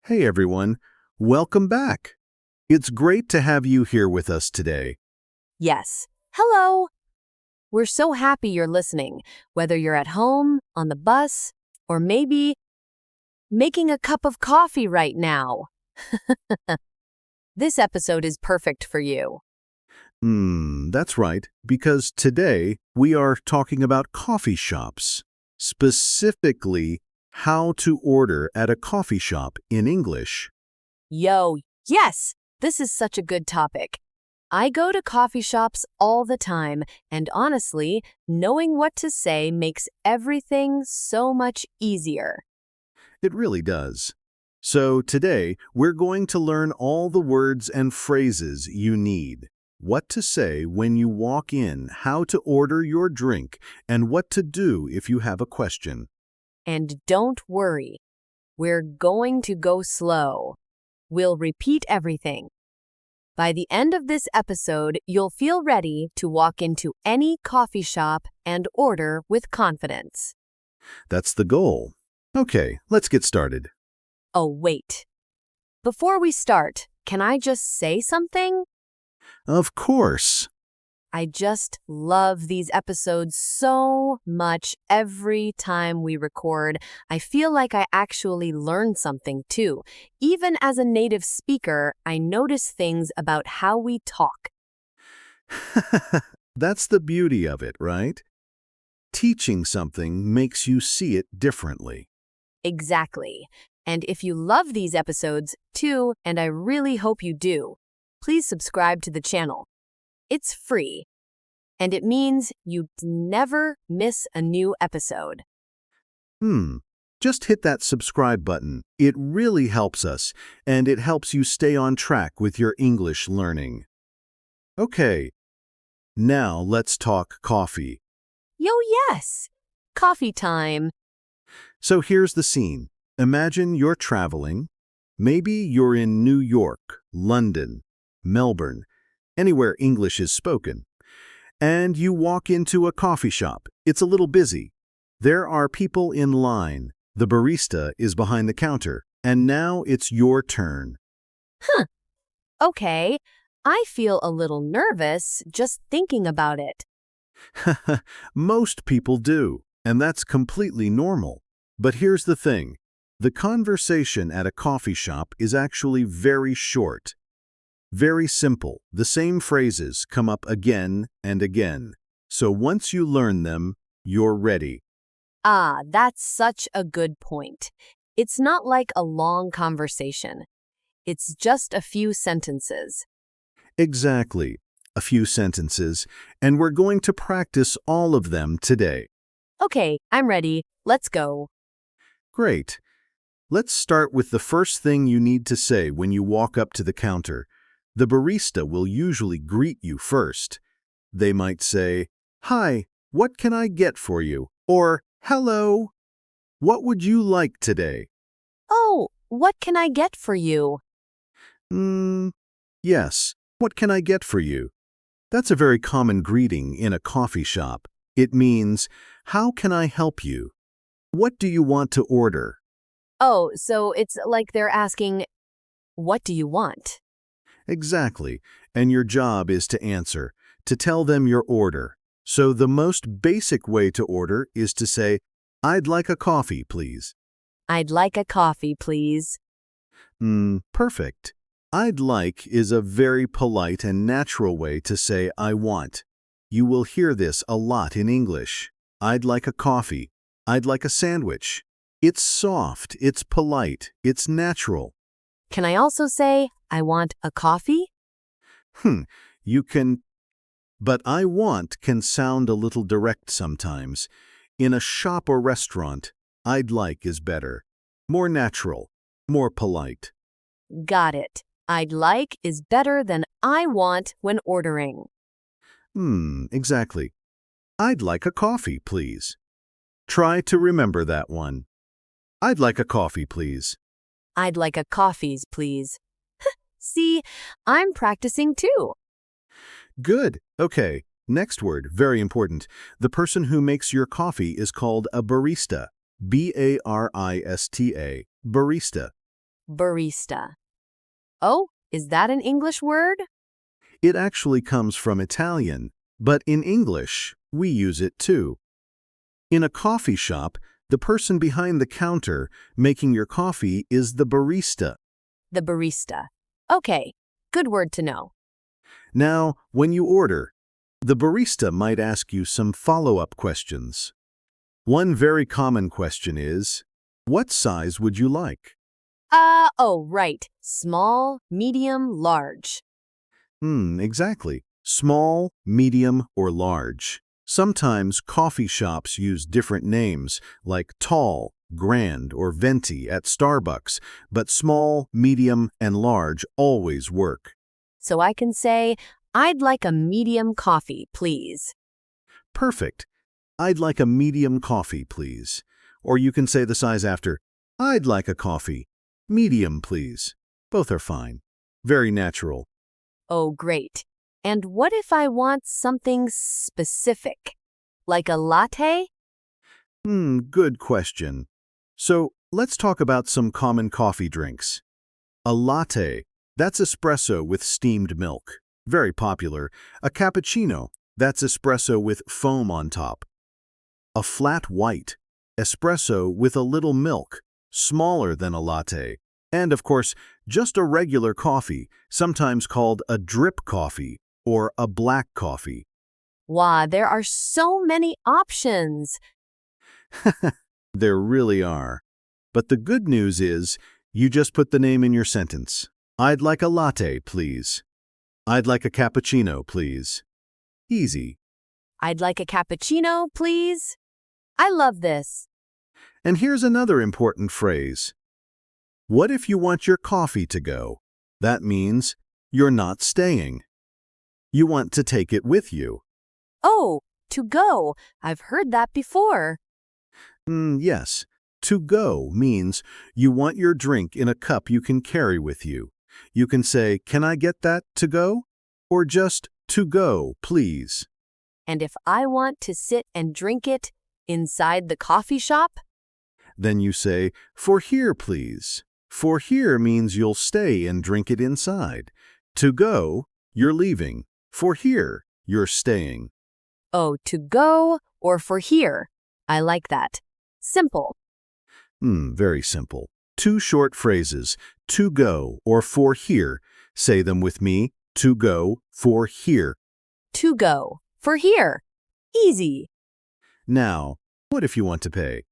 Hey everyone, welcome back. It's great to have you here with us today. Yes. Hello. We're so happy you're listening, whether you're at home, on the bus, or maybe making a cup of coffee right now. This episode is perfect for you. That's right, because today we are talking about coffee shops, specifically how to order at a coffee shop in English. Yo, yes, this is such a good topic. I go to coffee shops all the time, and honestly, knowing what to say makes everything so much easier. It really does. So today we're going to learn all the words and phrases you need. What to say when you walk in, how to order your drink, and what to do if you have a question. And don't worry, we're going to go slow. We'll repeat everything. By the end of this episode, you'll feel ready to walk into any coffee shop and order with confidence. That's the goal. Okay, let's get started. Oh, wait. Before we start, can I just say something? Of course. I just love these episodes so much every time we record. I feel like I actually learn something too. Even as a native speaker, I notice things about how we talk. That's the beauty of it, right? Teaching something makes you see it differently. Exactly. And if you love these episodes too, and I really hope you do, please subscribe to the channel. It's free, and it means you never miss a new episode. Just hit that subscribe button. It really helps us, and it helps you stay on track with your English learning. Okay, now let's talk coffee. Yo, yes! Coffee time. So here's the scene. Imagine you're traveling. Maybe you're in New York, London, Melbourne, anywhere English is spoken. And you walk into a coffee shop. It's a little busy. There are people in line. The barista is behind the counter. And now it's your turn. Okay, I feel a little nervous just thinking about it. Most people do, and that's completely normal. But here's the thing. The conversation at a coffee shop is actually very short. Very simple. The same phrases come up again and again. So once you learn them, you're ready. Ah, that's such a good point. It's not like a long conversation. It's just a few sentences. Exactly. A few sentences, and we're going to practice all of them today. Okay, I'm ready. Let's go. Great. Let's start with the first thing you need to say when you walk up to the counter. The barista will usually greet you first. They might say, "Hi, what can I get for you?" Or, "Hello, what would you like today?" Oh, what can I get for you? Yes, what can I get for you? That's a very common greeting in a coffee shop. It means, how can I help you? What do you want to order? Oh, so it's like they're asking, what do you want? Exactly, and your job is to answer, to tell them your order. So the most basic way to order is to say, "I'd like a coffee, please." I'd like a coffee, please. Perfect. "I'd like" is a very polite and natural way to say "I want." You will hear this a lot in English. "I'd like a coffee." "I'd like a sandwich." It's soft, it's polite, it's natural. Can I also say, I want a coffee? You can, but "I want" can sound a little direct sometimes. In a shop or restaurant, "I'd like" is better. More natural, more polite. Got it. I'd like is better than I want when ordering. Exactly. "I'd like a coffee, please." Try to remember that one. "I'd like a coffee, please." I'd like a coffees, please. See, I'm practicing too. Good. Okay. Next word, very important. The person who makes your coffee is called a barista. B-A-R-I-S-T-A. Barista. Barista. Oh, is that an English word? It actually comes from Italian, but in English, we use it too. In a coffee shop, the person behind the counter making your coffee is the barista. The barista. Okay, good word to know. Now, when you order, the barista might ask you some follow-up questions. One very common question is, what size would you like? Oh, right. Small, medium, large. Exactly. Small, medium, or large. Sometimes coffee shops use different names, like tall, grand, or venti at Starbucks, but small, medium, and large always work. So I can say, I'd like a medium coffee, please. Perfect. I'd like a medium coffee, please. Or you can say the size after, I'd like a coffee. Medium, please. Both are fine. Very natural. Oh, great. And what if I want something specific? Like a latte? Good question. So let's talk about some common coffee drinks. A latte, that's espresso with steamed milk. Very popular. A cappuccino, that's espresso with foam on top. A flat white, espresso with a little milk, smaller than a latte. And of course, just a regular coffee, sometimes called a drip coffee or a black coffee. Wow, there are so many options. There really are. But the good news is, you just put the name in your sentence. I'd like a latte, please. I'd like a cappuccino, please. Easy. I'd like a cappuccino, please. I love this. And here's another important phrase. What if you want your coffee to go? That means you're not staying. You want to take it with you. Oh, to go. I've heard that before. Yes. To go means you want your drink in a cup you can carry with you. You can say, "Can I get that to go?" Or just, "To go, please." And if I want to sit and drink it inside the coffee shop? Then you say, "For here, please." For here means you'll stay and drink it inside. To go, you're leaving. For here, you're staying. Oh, to go or for here. I like that. Simple. Very simple. Two short phrases, to go or for here. Say them with me, to go, for here. To go. For here. Easy. Now, what if you want to pay?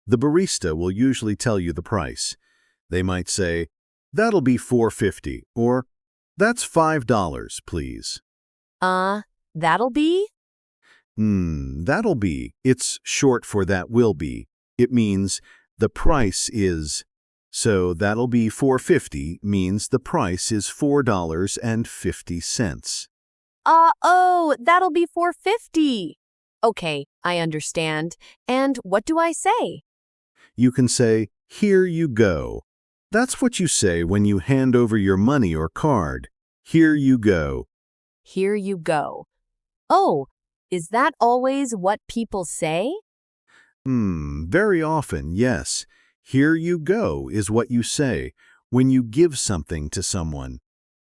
The barista will usually tell you the price. They might say, "That'll be $4.50, or "That's $5, please." That'll be? That'll be. It's short for that will be. It means the price is. So that'll be $4.50 means the price is $4.50. That'll be $4.50. Okay, I understand. And what do I say? You can say, "Here you go." That's what you say when you hand over your money or card. Here you go. Here you go. Oh, is that always what people say? Very often, yes. Here you go is what you say when you give something to someone.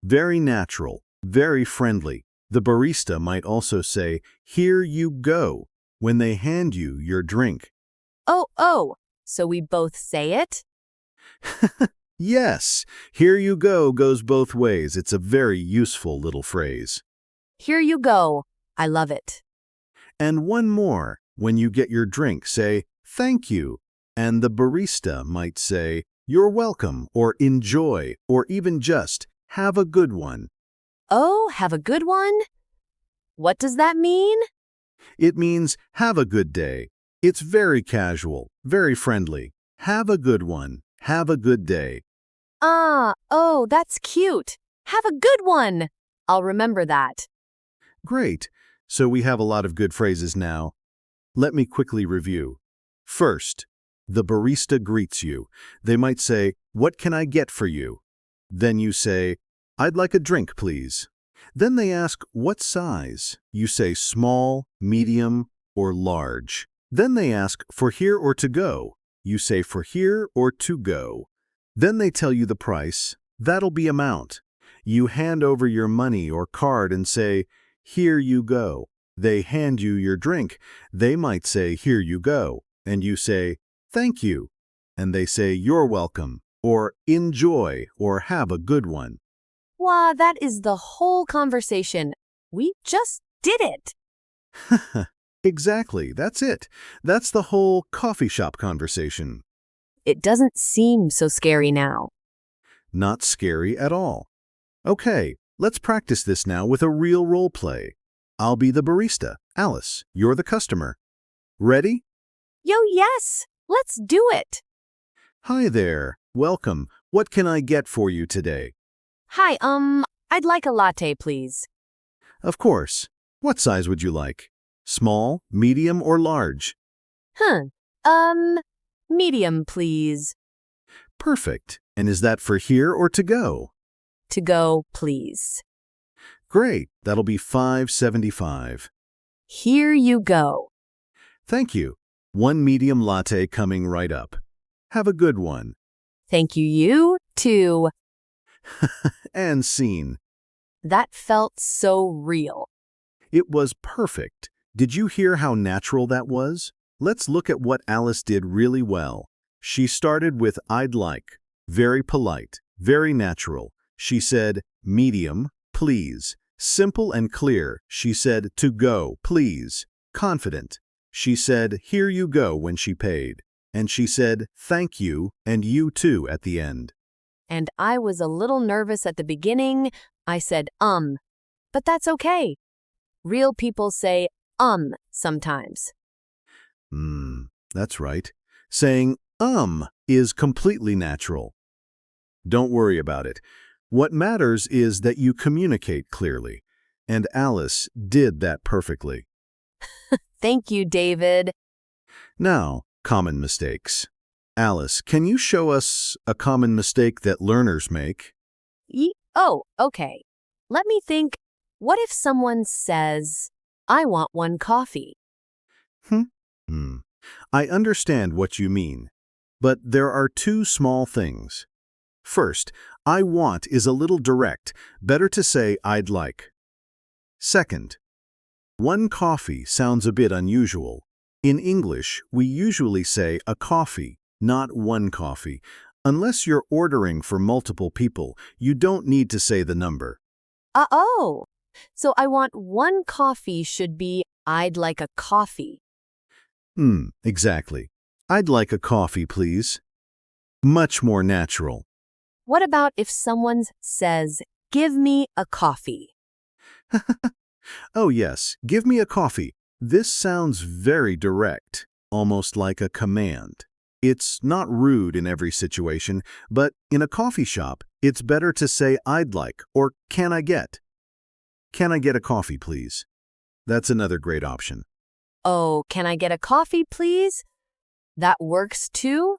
Very natural, very friendly. The barista might also say, "Here you go," when they hand you your drink. Oh, so we both say it? Yes, "here you go" goes both ways. It's a very useful little phrase. Here you go. I love it. And one more. When you get your drink, say, "Thank you." And the barista might say, "You're welcome," or "Enjoy," or even just, "Have a good one." Oh, have a good one? What does that mean? It means, "Have a good day." It's very casual, very friendly. Have a good one. Have a good day. Oh, that's cute. Have a good one. I'll remember that. Great. So we have a lot of good phrases now. Let me quickly review. First, the barista greets you. They might say, "What can I get for you?" Then you say, "I'd like a drink, please." Then they ask, "What size?" You say small, medium, or large. Then they ask, "For here or to go?" You say for here or to go. Then they tell you the price. That'll be amount. You hand over your money or card and say, "Here you go." They hand you your drink. They might say, "Here you go." And you say, "Thank you." And they say, "You're welcome," or "Enjoy," or "Have a good one." Wow, that is the whole conversation. We just did it. Exactly, that's it. That's the whole coffee shop conversation. It doesn't seem so scary now. Not scary at all. Okay, let's practice this now with a real role play. I'll be the barista. Alice, you're the customer. Ready? Yo, yes, let's do it. Hi there. Welcome. What can I get for you today? Hi, I'd like a latte, please. Of course. What size would you like? Small, medium, or large? Huh, medium, please. Perfect. And is that for here or to go? To go, please. Great. That'll be $5.75. Here you go. Thank you. One medium latte coming right up. Have a good one. Thank you too. And scene. That felt so real. It was perfect. Did you hear how natural that was? Let's look at what Alice did really well. She started with "I'd like." Very polite, very natural. She said, "Medium, please." Simple and clear. She said, "To go, please." Confident. She said, "Here you go," when she paid. And she said, "Thank you," and "you too" at the end. And I was a little nervous at the beginning. I said, but that's okay. Real people say, sometimes. That's right. Saying, is completely natural. Don't worry about it. What matters is that you communicate clearly. And Alice did that perfectly. Thank you, David. Now, common mistakes. Alice, can you show us a common mistake that learners make? Oh, okay. Let me think. What if someone says, "I want one coffee"? I understand what you mean, but there are two small things. First, "I want" is a little direct. Better to say "I'd like." Second, "one coffee" sounds a bit unusual. In English, we usually say "a coffee," not "one coffee." Unless you're ordering for multiple people, you don't need to say the number. Oh, so "I want one coffee" should be "I'd like a coffee." Exactly. "I'd like a coffee, please." Much more natural. What about if someone says, "Give me a coffee"? Oh yes, "Give me a coffee." This sounds very direct, almost like a command. It's not rude in every situation, but in a coffee shop, it's better to say "I'd like" or "Can I get?" "Can I get a coffee, please?" That's another great option. Oh, can I get a coffee, please? That works too?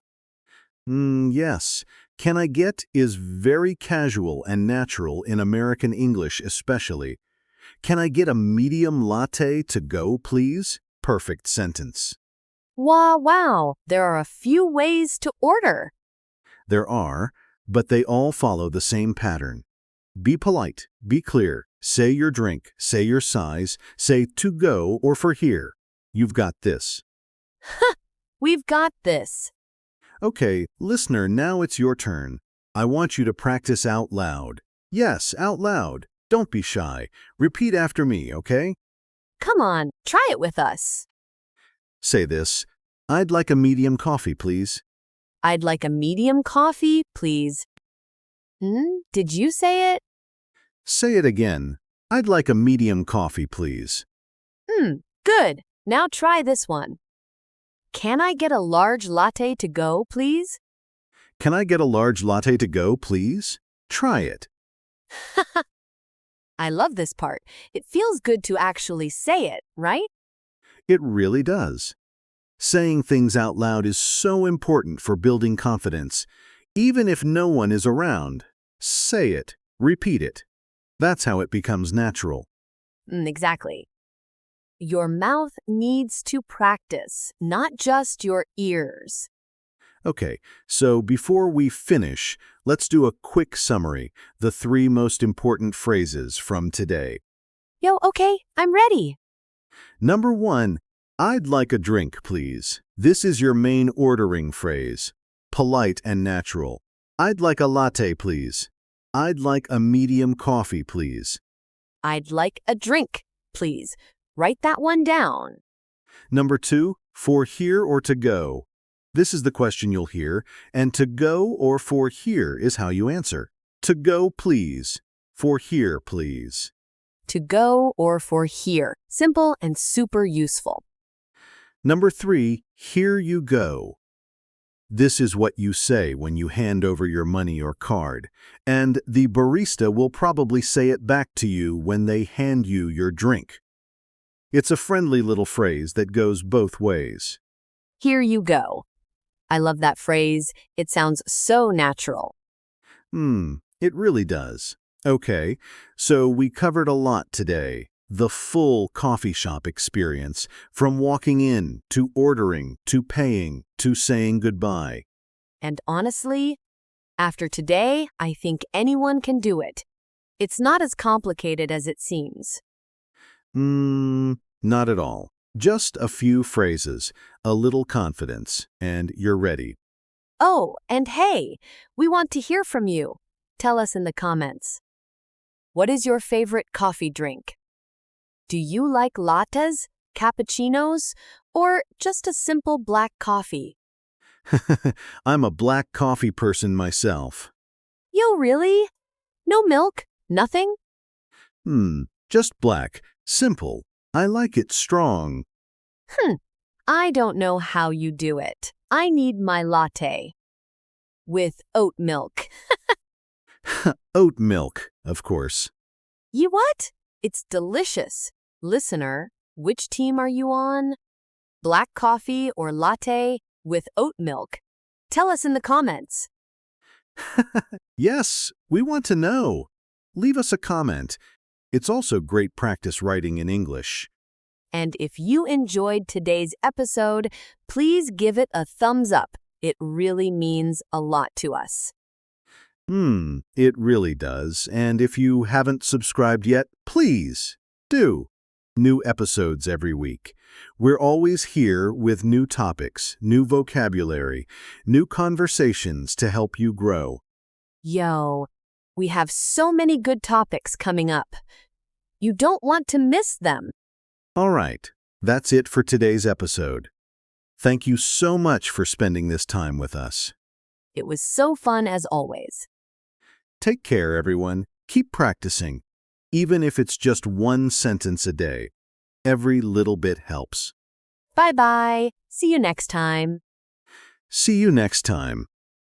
Yes. "Can I get" is very casual and natural in American English especially. "Can I get a medium latte to go, please?" Perfect sentence. Wow, there are a few ways to order. There are, but they all follow the same pattern. Be polite, be clear, say your drink, say your size, say "to go" or "for here." You've got this. We've got this. Okay, listener, now it's your turn. I want you to practice out loud. Yes, out loud. Don't be shy. Repeat after me, okay? Come on, try it with us. Say this. "I'd like a medium coffee, please." I'd like a medium coffee, please. Did you say it? Say it again. "I'd like a medium coffee, please." Good. Now try this one. Can I get a large latte to go, please? "Can I get a large latte to go, please?" Try it. I love this part. It feels good to actually say it, right? It really does. Saying things out loud is so important for building confidence. Even if no one is around, say it, repeat it. That's how it becomes natural. Exactly. Your mouth needs to practice, not just your ears. Okay, so before we finish, let's do a quick summary, the 3 most important phrases from today. Yo, okay, I'm ready. Number 1, I'd like a drink, please. This is your main ordering phrase. Polite and natural. I'd like a latte, please. I'd like a medium coffee, please. I'd like a drink, please. Write that one down. Number 2, for here or to go. This is the question you'll hear, and to go or for here is how you answer. To go, please. For here, please. To go or for here. Simple and super useful. Number 3, here you go. This is what you say when you hand over your money or card, and the barista will probably say it back to you when they hand you your drink. It's a friendly little phrase that goes both ways. Here you go. I love that phrase. It sounds so natural. It really does. Okay, so we covered a lot today. The full coffee shop experience, from walking in, to ordering, to paying, to saying goodbye. And honestly, after today, I think anyone can do it. It's not as complicated as it seems. Not at all. Just a few phrases, a little confidence, and you're ready. Oh, and hey, we want to hear from you. Tell us in the comments. What is your favorite coffee drink? Do you like lattes, cappuccinos, or just a simple black coffee? I'm a black coffee person myself. Yo, really? No milk? Nothing? Just black. Simple. I like it strong. I don't know how you do it. I need my latte. With oat milk. Oat milk, of course. You what? It's delicious. Listener, which team are you on? Black coffee or latte with oat milk? Tell us in the comments. Yes, we want to know. Leave us a comment. It's also great practice writing in English. And if you enjoyed today's episode, please give it a thumbs up. It really means a lot to us. It really does. And if you haven't subscribed yet, please do. New episodes every week. We're always here with new topics, new vocabulary, new conversations to help you grow. Yo, we have so many good topics coming up. You don't want to miss them. All right, that's it for today's episode. Thank you so much for spending this time with us. It was so fun as always. Take care, everyone. Keep practicing, even if it's just one sentence a day. Every little bit helps. Bye-bye. See you next time. See you next time.